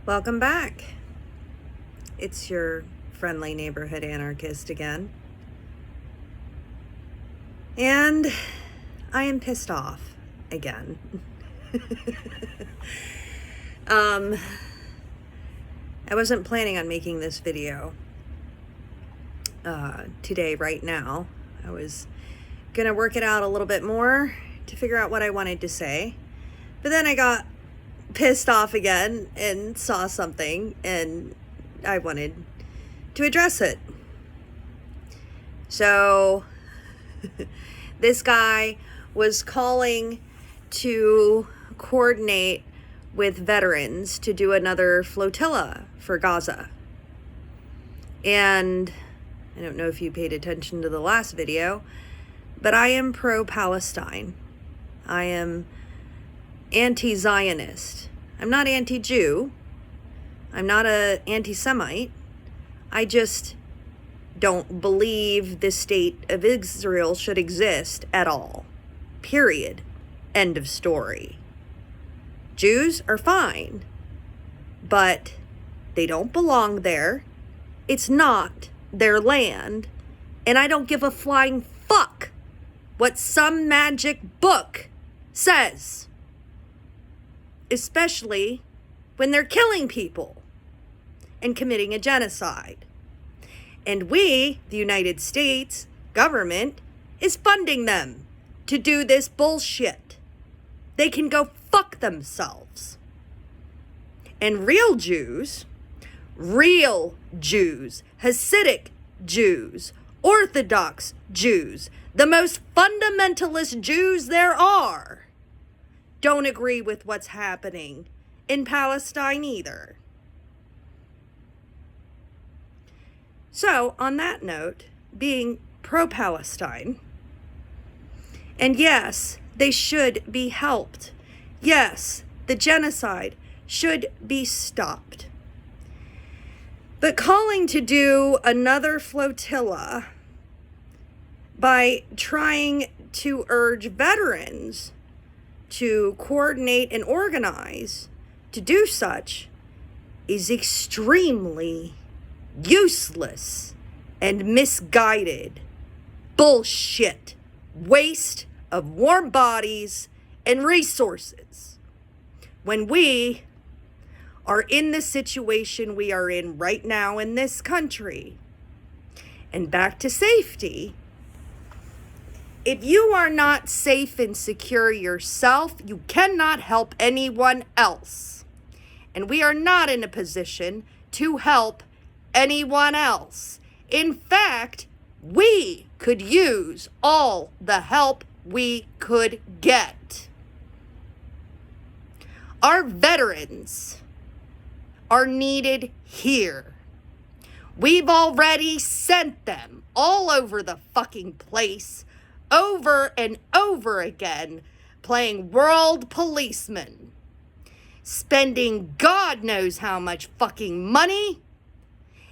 Welcome back. It's your friendly neighborhood anarchist again. And I am pissed off again. I wasn't planning on making this video today, right now. I was gonna work it out a little bit more to figure out what I wanted to say. But then I got pissed off again and saw something and I wanted to address it. So this guy was calling to coordinate with veterans to do another flotilla for Gaza. And I don't know if you paid attention to the last video, but I am pro-Palestine. I am anti-Zionist. I'm not anti-Jew. I'm not an anti-Semite. I just don't believe the state of Israel should exist at all. Period. End of story. Jews are fine, but they don't belong there. It's not their land, and I don't give a flying fuck what some magic book says. Especially when they're killing people and committing a genocide. And we, the United States government, is funding them to do this bullshit. They can go fuck themselves. And real Jews, Hasidic Jews, Orthodox Jews, the most fundamentalist Jews there are, don't agree with what's happening in Palestine either. So, on that note, being pro-Palestine, and yes, they should be helped. Yes, the genocide should be stopped. But calling to do another flotilla by trying to urge veterans to coordinate and organize to do such is extremely useless and misguided bullshit. Waste of warm bodies and resources. When we are in the situation we are in right now in this country, and back to safety, if you are not safe and secure yourself, you cannot help anyone else. And we are not in a position to help anyone else. In fact, we could use all the help we could get. Our veterans are needed here. We've already sent them all over the fucking place, over and over again, playing world policeman, spending God knows how much fucking money,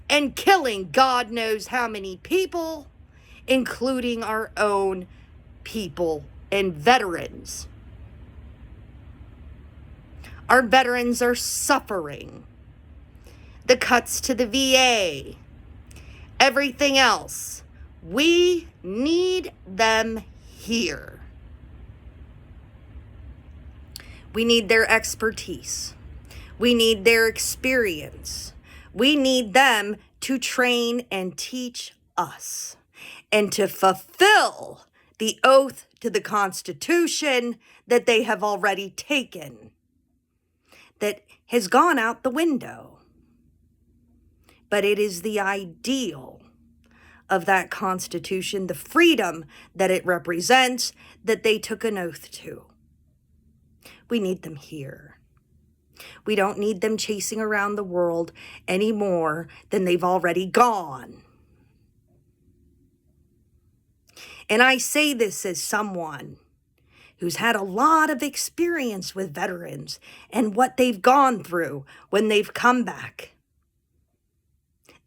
and killing God knows how many people, including our own people and veterans. Our veterans are suffering. The cuts to the VA, everything else. We need them here. We need their expertise. We need their experience. We need them to train and teach us and to fulfill the oath to the Constitution that they have already taken, that has gone out the window. But it is the ideal of that Constitution, the freedom that it represents, that they took an oath to. We need them here. We don't need them chasing around the world any more than they've already gone. And I say this as someone who's had a lot of experience with veterans and what they've gone through when they've come back.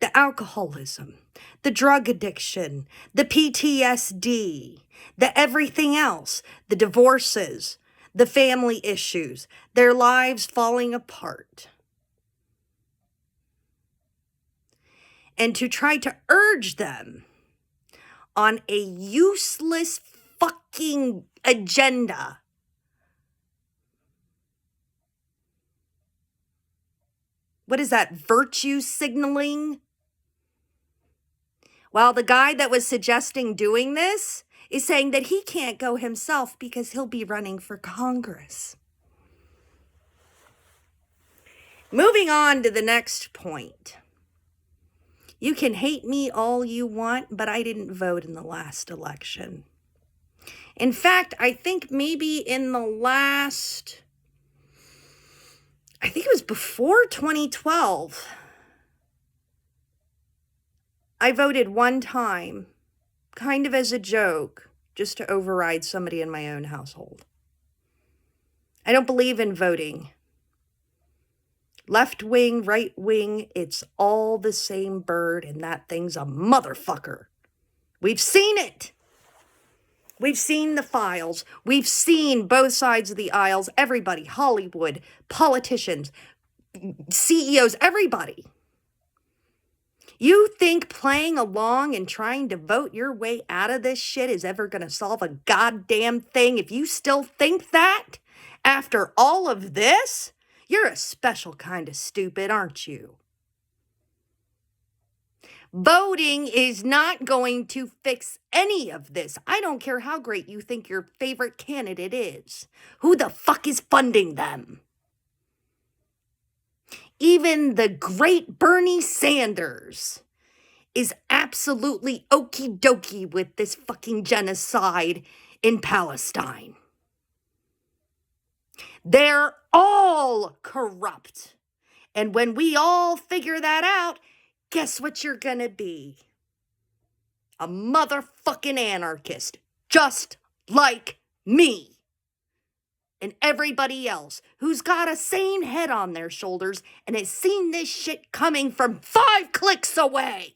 The alcoholism, the drug addiction, the PTSD, the everything else, the divorces, the family issues, their lives falling apart. and to try to urge them on a useless fucking agenda. What is that, virtue signaling? While the guy that was suggesting doing this is saying that he can't go himself because he'll be running for Congress. Moving on to the next point. You can hate me all you want, but I didn't vote in the last election. In fact, I think maybe in the last, I think it was before 2012, I voted one time, kind of as a joke, just to override somebody in my own household. I don't believe in voting. Left wing, right wing, it's all the same bird, and that thing's a motherfucker. We've seen it. We've seen the files. We've seen both sides of the aisles, everybody, Hollywood, politicians, CEOs, everybody. You think playing along and trying to vote your way out of this shit is ever going to solve a goddamn thing? If you still think that after all of this, you're a special kind of stupid, aren't you? Voting is not going to fix any of this. I don't care how great you think your favorite candidate is. Who the fuck is funding them? Even the great Bernie Sanders is absolutely okie dokie with this fucking genocide in Palestine. They're all corrupt. And when we all figure that out, guess what you're gonna be? A motherfucking anarchist, just like me. And everybody else who's got a sane head on their shoulders and has seen this shit coming from 5 clicks away.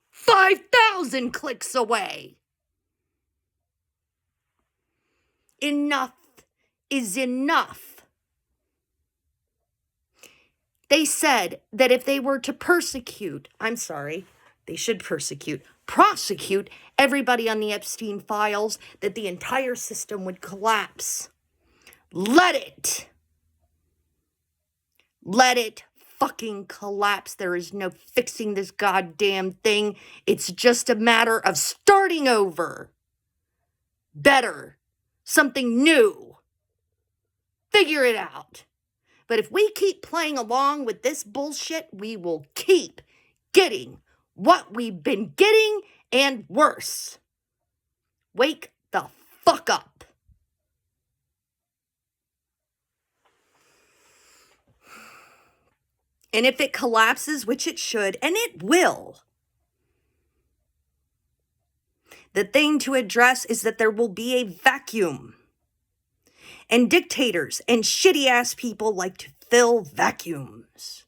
5,000 clicks away. Enough is enough. They said that if they were to prosecute everybody on the Epstein files, that the entire system would collapse. Let it fucking collapse. There is no fixing this goddamn thing. It's just a matter of starting over. Better. Something new. Figure it out. But if we keep playing along with this bullshit, we will keep getting what we've been getting and worse. Wake the fuck up. And if it collapses, which it should, and it will, the thing to address is that there will be a vacuum. And dictators and shitty-ass people like to fill vacuums.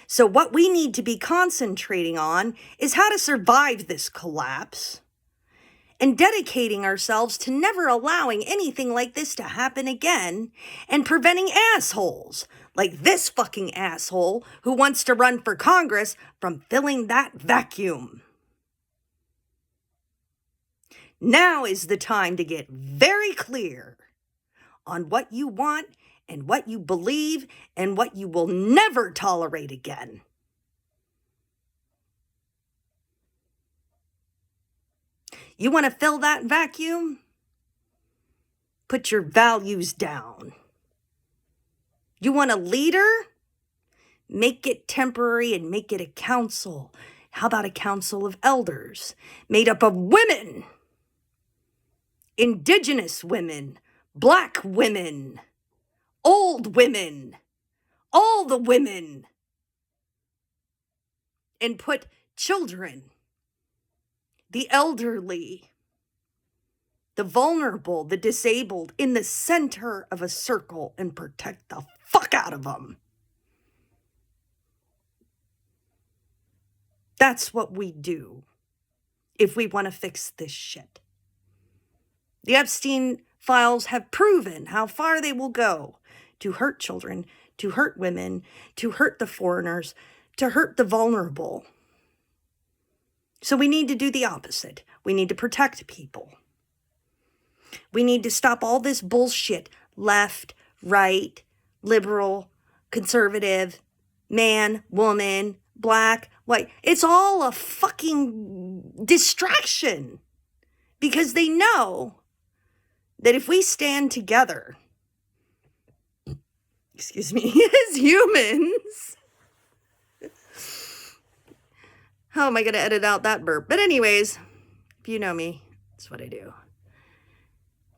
So what we need to be concentrating on is how to survive this collapse and dedicating ourselves to never allowing anything like this to happen again and preventing assholes like this fucking asshole who wants to run for Congress from filling that vacuum. Now is the time to get very clear on what you want and what you believe and what you will never tolerate again. You want to fill that vacuum? Put your values down. You want a leader? Make it temporary and make it a council. How about a council of elders made up of women? Indigenous women, Black women, old women, all the women. And put children, the elderly, the vulnerable, the disabled in the center of a circle and protect the fuck out of them. That's what we do if we want to fix this shit. The Epstein files have proven how far they will go to hurt children, to hurt women, to hurt the foreigners, to hurt the vulnerable. So we need to do the opposite. We need to protect people. We need to stop all this bullshit. Left, right, liberal, conservative, man, woman, black, white. It's all a fucking distraction. Because they know that if we stand together, excuse me, as humans, how am I going to edit out that burp? But anyways, if you know me, that's what I do.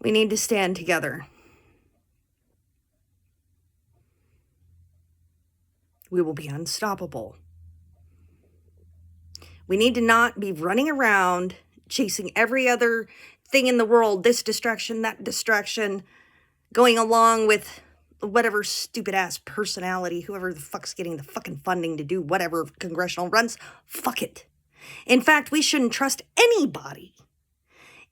We need to stand together. We will be unstoppable. We need to not be running around chasing every other thing in the world, this distraction, that distraction, going along with whatever stupid ass personality, whoever the fuck's getting the fucking funding to do whatever congressional runs, fuck it. In fact, we shouldn't trust anybody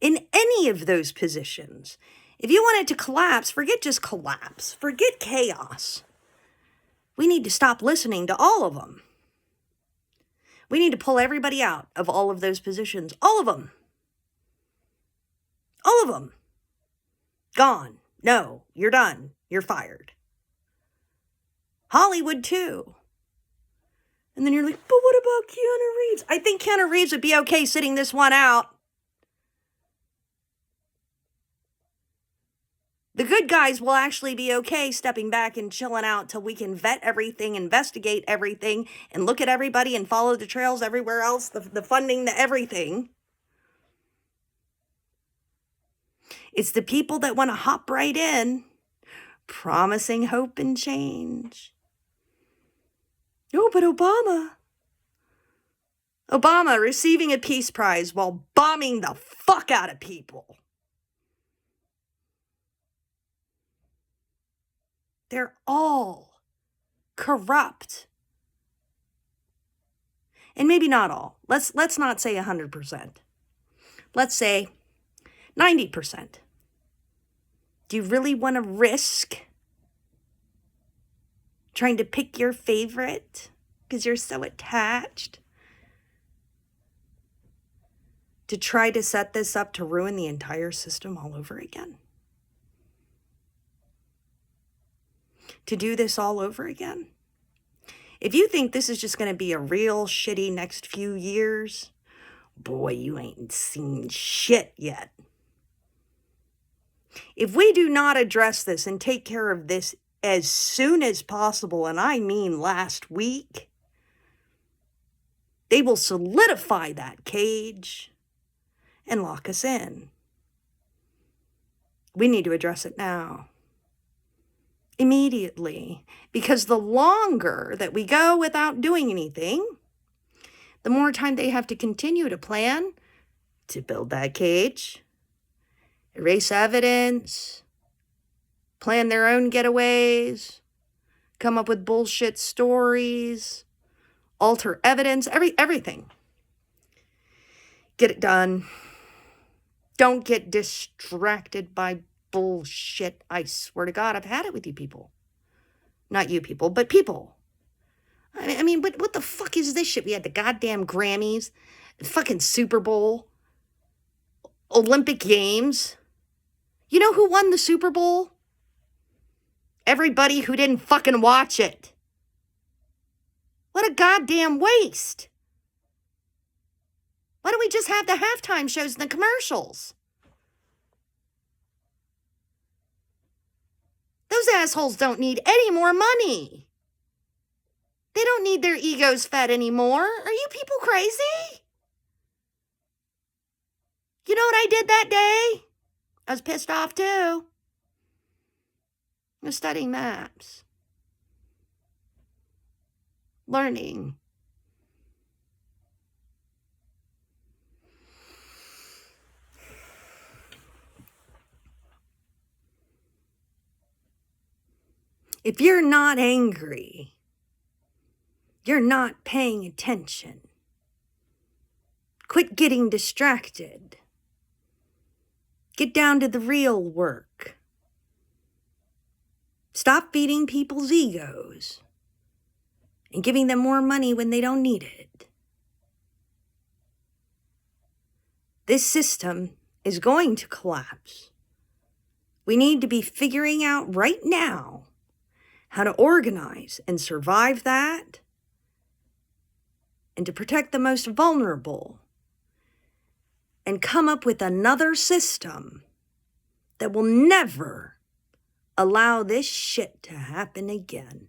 in any of those positions. If you want it to collapse, forget just collapse. Forget chaos. We need to stop listening to all of them. We need to pull everybody out of all of those positions. All of them. All of them. Gone. No, you're done. You're fired. Hollywood too. And then you're like, but what about Keanu Reeves? I think Keanu Reeves would be okay sitting this one out. The good guys will actually be okay stepping back and chilling out till we can vet everything, investigate everything, and look at everybody and follow the trails everywhere else, the funding, the everything. It's the people that want to hop right in, promising hope and change. Oh, but Obama receiving a peace prize while bombing the fuck out of people. They're all corrupt. And maybe not all. Let's not say 100%. Let's say 90%. Do you really want to risk trying to pick your favorite because you're so attached to try to set this up to ruin the entire system all over again? To do this all over again? If you think this is just going to be a real shitty next few years, boy, you ain't seen shit yet. If we do not address this and take care of this as soon as possible, and I mean last week, they will solidify that cage and lock us in. We need to address it now. Immediately. Because the longer that we go without doing anything, the more time they have to continue to plan to build that cage, erase evidence, plan their own getaways, come up with bullshit stories, alter evidence, everything. Get it done. Don't get distracted by bullshit. I swear to God, I've had it with you people. Not you people, but people. I mean, what the fuck is this shit? We had the goddamn Grammys, the fucking Super Bowl, Olympic Games. You know who won the Super Bowl? Everybody who didn't fucking watch it. What a goddamn waste. Why don't we just have the halftime shows and the commercials? Those assholes don't need any more money. They don't need their egos fed anymore. Are you people crazy? You know what I did that day? I was pissed off too. I was studying maps. Learning. If you're not angry, you're not paying attention. Quit getting distracted. Get down to the real work. Stop feeding people's egos and giving them more money when they don't need it. This system is going to collapse. We need to be figuring out right now how to organize and survive that and to protect the most vulnerable and come up with another system that will never allow this shit to happen again.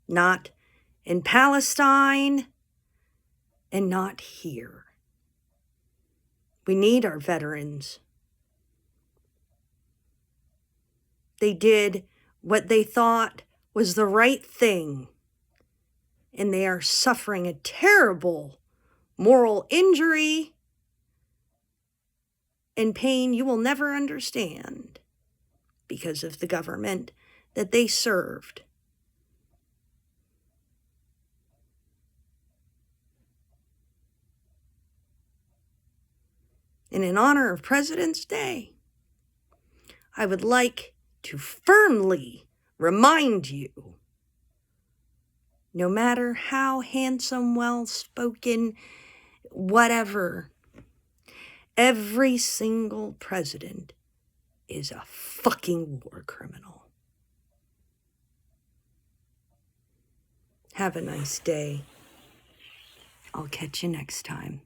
Not in Palestine and not here. We need our veterans. They did what they thought was the right thing, and they are suffering a terrible moral injury and pain you will never understand because of the government that they served. And in honor of President's Day, I would like to firmly remind you, no matter how handsome, well-spoken, whatever, every single president is a fucking war criminal. Have a nice day. I'll catch you next time.